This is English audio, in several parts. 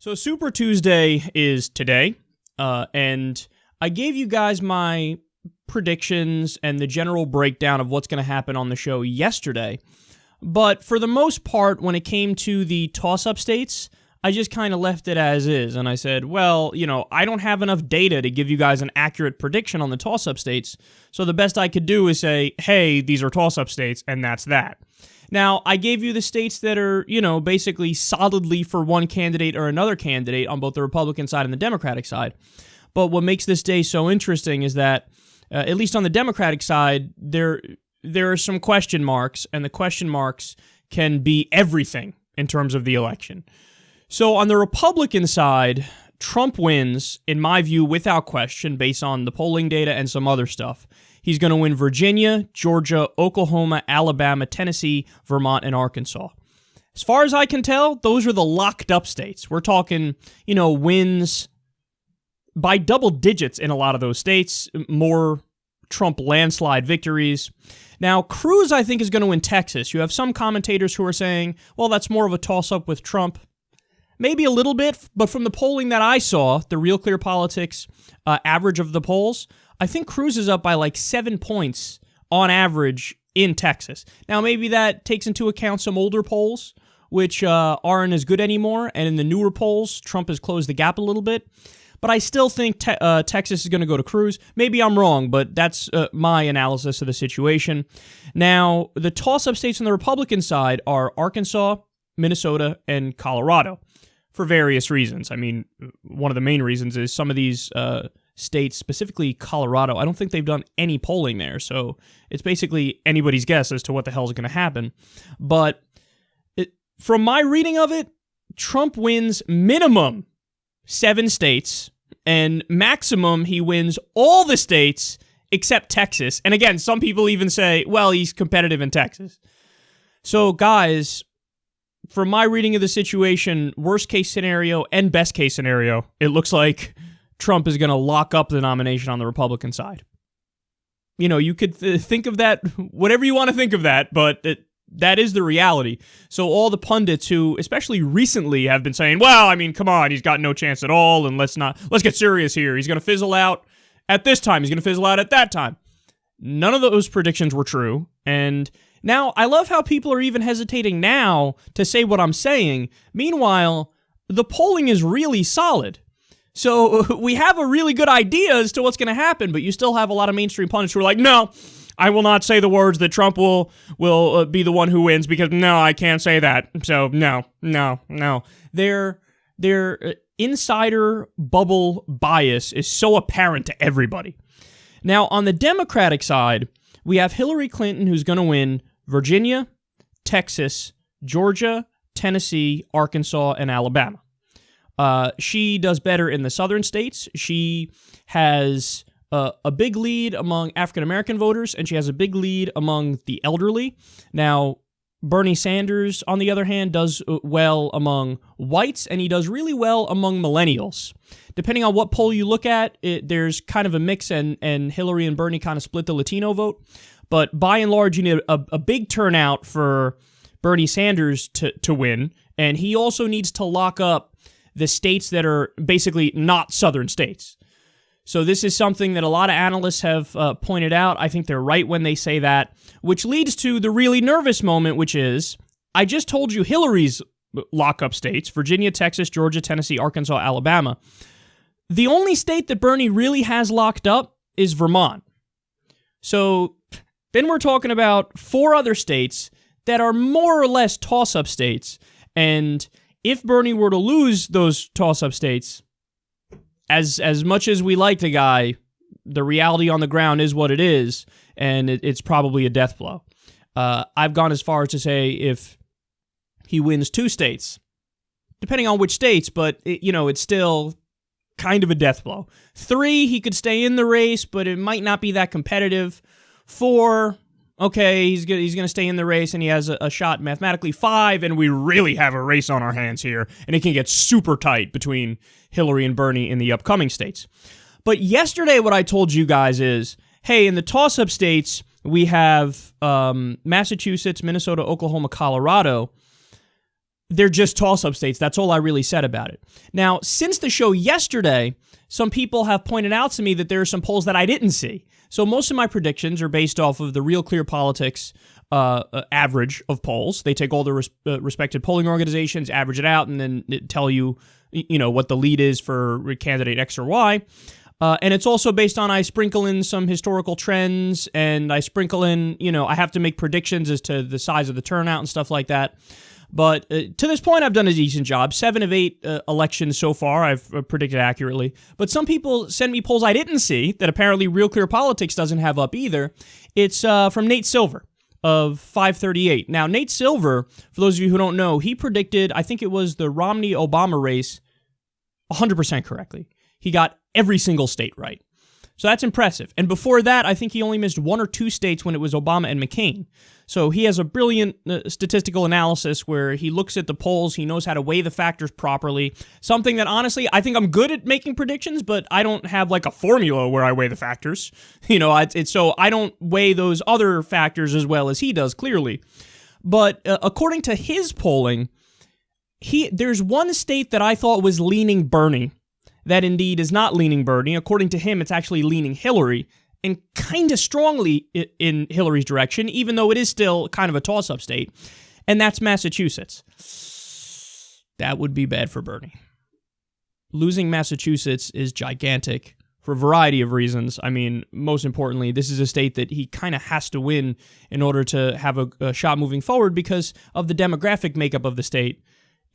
So Super Tuesday is today, and I gave you guys my predictions and the general breakdown of what's going to happen on the show yesterday. But for the most part, when it came to the toss-up states, I just kind of left it as is. And I said, well, I don't have enough data to give you guys an accurate prediction on the toss-up states. So the best I could do is say, hey, these are toss-up states, and that's that. Now, I gave you the states that are, basically solidly for one candidate or another candidate on both the Republican side and the Democratic side. But what makes this day so interesting is that, at least on the Democratic side, there are some question marks, and the question marks can be everything in terms of the election. So on the Republican side, Trump wins, in my view, without question, based on the polling data and some other stuff. He's going to win Virginia, Georgia, Oklahoma, Alabama, Tennessee, Vermont, and Arkansas. As far as I can tell, those are the locked up states. We're talking, wins by double digits in a lot of those states, more Trump landslide victories. Now, Cruz, I think, is going to win Texas. You have some commentators who are saying, well, that's more of a toss-up with Trump. Maybe a little bit, but from the polling that I saw, the Real Clear Politics average of the polls, I think Cruz is up by like 7 points on average in Texas. Now, maybe that takes into account some older polls, which aren't as good anymore, and in the newer polls, Trump has closed the gap a little bit. But I still think Texas is going to go to Cruz. Maybe I'm wrong, but that's my analysis of the situation. Now, the toss-up states on the Republican side are Arkansas, Minnesota, and Colorado for various reasons. I mean, one of the main reasons is some of these states, specifically Colorado, I don't think they've done any polling there, so it's basically anybody's guess as to what the hell is going to happen. But from my reading of it, Trump wins minimum 7 states, and maximum he wins all the states except Texas. And again, some people even say, well, he's competitive in Texas. So guys, from my reading of the situation, worst case scenario and best case scenario, it looks like Trump is going to lock up the nomination on the Republican side. You could think of that, whatever you want to think of that, but that is the reality. So all the pundits who, especially recently, have been saying, well, I mean, come on, he's got no chance at all, and let's get serious here. He's going to fizzle out at this time. He's going to fizzle out at that time. None of those predictions were true, and now I love how people are even hesitating now to say what I'm saying. Meanwhile, the polling is really solid. So we have a really good idea as to what's going to happen, but you still have a lot of mainstream pundits who are like, no, I will not say the words that Trump will be the one who wins because, no, I can't say that. So, no. Their insider bubble bias is so apparent to everybody. Now, on the Democratic side, we have Hillary Clinton, who's going to win Virginia, Texas, Georgia, Tennessee, Arkansas, and Alabama. She does better in the southern states. She has a big lead among African-American voters, and she has a big lead among the elderly. Now, Bernie Sanders, on the other hand, does well among whites, and he does really well among millennials. Depending on what poll you look at, there's kind of a mix, and Hillary and Bernie kind of split the Latino vote. But by and large, you need a big turnout for Bernie Sanders to win, and he also needs to lock up the states that are basically not southern states. So this is something that a lot of analysts have pointed out. I think they're right when they say that, which leads to the really nervous moment, which is, I just told you Hillary's lockup states, Virginia, Texas, Georgia, Tennessee, Arkansas, Alabama. The only state that Bernie really has locked up is Vermont. So then we're talking about 4 other states that are more or less toss-up states, and if Bernie were to lose those toss-up states, as much as we like the guy, the reality on the ground is what it is, and it's probably a death blow. I've gone as far as to say if he wins 2 states, depending on which states, but it's still kind of a death blow. 3, he could stay in the race, but it might not be that competitive. 4, okay, he's going to stay in the race and he has a shot mathematically. 5, and we really have a race on our hands here, and it can get super tight between Hillary and Bernie in the upcoming states. But yesterday what I told you guys is, hey, in the toss-up states, we have Massachusetts, Minnesota, Oklahoma, Colorado. they're just toss-up states. That's all I really said about it. Now, since the show yesterday, some people have pointed out to me that there are some polls that I didn't see. So most of my predictions are based off of the Real Clear Politics average of polls. They take all the respected polling organizations, average it out, and then tell you, what the lead is for candidate X or Y. And it's also based on, I sprinkle in some historical trends, and I sprinkle in, I have to make predictions as to the size of the turnout and stuff like that. But to this point, I've done a decent job. 7 of 8 elections so far, I've predicted accurately. But some people send me polls I didn't see that apparently Real Clear Politics doesn't have up either. It's from Nate Silver of 538. Now, Nate Silver, for those of you who don't know, he predicted, I think it was the Romney-Obama race, 100% correctly. He got every single state right. So that's impressive. And before that, I think he only missed 1 or 2 states when it was Obama and McCain. So he has a brilliant statistical analysis where he looks at the polls, he knows how to weigh the factors properly. Something that, honestly, I think I'm good at making predictions, but I don't have like a formula where I weigh the factors. So I don't weigh those other factors as well as he does, clearly. But according to his polling, there's one state that I thought was leaning Bernie. That indeed is not leaning Bernie. According to him, it's actually leaning Hillary, and kind of strongly in Hillary's direction, even though it is still kind of a toss-up state, and that's Massachusetts. That would be bad for Bernie. Losing Massachusetts is gigantic for a variety of reasons. I mean, most importantly, this is a state that he kind of has to win in order to have a shot moving forward because of the demographic makeup of the state.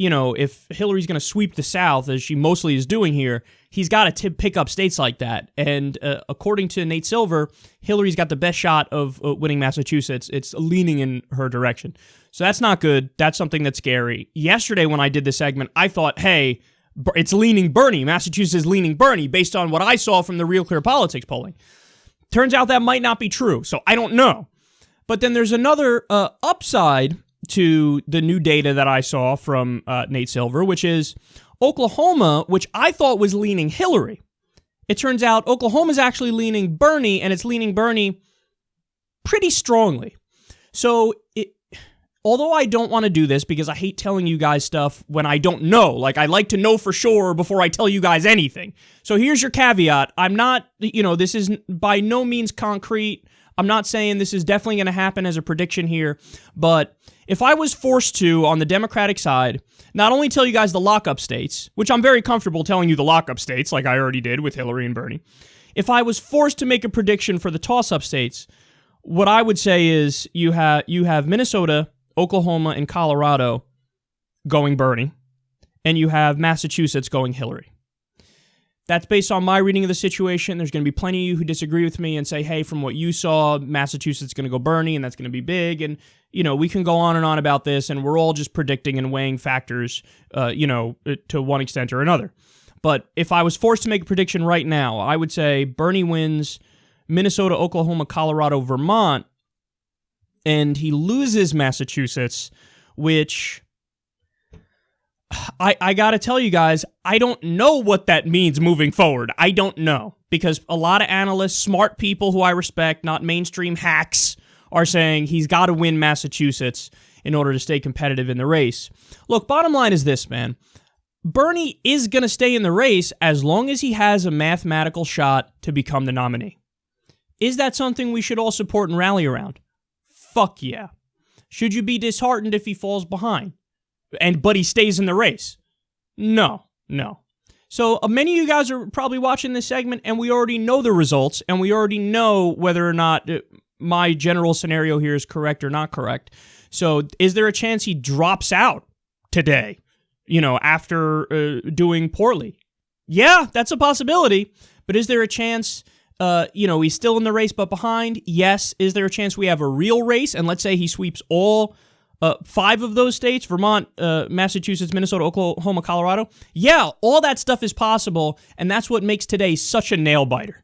If Hillary's going to sweep the South, as she mostly is doing here, he's got to pick up states like that. And according to Nate Silver, Hillary's got the best shot of winning Massachusetts. It's leaning in her direction. So that's not good. That's something that's scary. Yesterday when I did this segment, I thought, hey, it's leaning Bernie. Massachusetts is leaning Bernie based on what I saw from the Real Clear Politics polling. Turns out that might not be true, so I don't know. But then there's another upside to the new data that I saw from Nate Silver, which is Oklahoma, which I thought was leaning Hillary. It turns out Oklahoma's actually leaning Bernie, and it's leaning Bernie pretty strongly. So although I don't want to do this because I hate telling you guys stuff when I don't know, like I like to know for sure before I tell you guys anything. So here's your caveat. I'm not, this is by no means concrete. I'm not saying this is definitely going to happen as a prediction here, but if I was forced to, on the Democratic side, not only tell you guys the lockup states, which I'm very comfortable telling you the lockup states, like I already did with Hillary and Bernie, if I was forced to make a prediction for the toss-up states, what I would say is you have Minnesota, Oklahoma, and Colorado going Bernie, and you have Massachusetts going Hillary. That's based on my reading of the situation. There's going to be plenty of you who disagree with me and say, hey, from what you saw, Massachusetts is going to go Bernie, and that's going to be big. And, we can go on and on about this, and we're all just predicting and weighing factors, to one extent or another. But if I was forced to make a prediction right now, I would say Bernie wins Minnesota, Oklahoma, Colorado, Vermont, and he loses Massachusetts, which I got to tell you guys, I don't know what that means moving forward. I don't know, because a lot of analysts, smart people who I respect, not mainstream hacks, are saying he's got to win Massachusetts in order to stay competitive in the race. Look, bottom line is this, man. Bernie is going to stay in the race as long as he has a mathematical shot to become the nominee. Is that something we should all support and rally around? Fuck yeah. Should you be disheartened if he falls behind? But he stays in the race? No. So many of you guys are probably watching this segment, and we already know the results, and we already know whether or not my general scenario here is correct or not correct. So is there a chance he drops out today, after doing poorly? Yeah, that's a possibility. But is there a chance, he's still in the race but behind? Yes. Is there a chance we have a real race, and let's say he sweeps all 5 of those states, Vermont, Massachusetts, Minnesota, Oklahoma, Colorado? Yeah, all that stuff is possible, and that's what makes today such a nail-biter.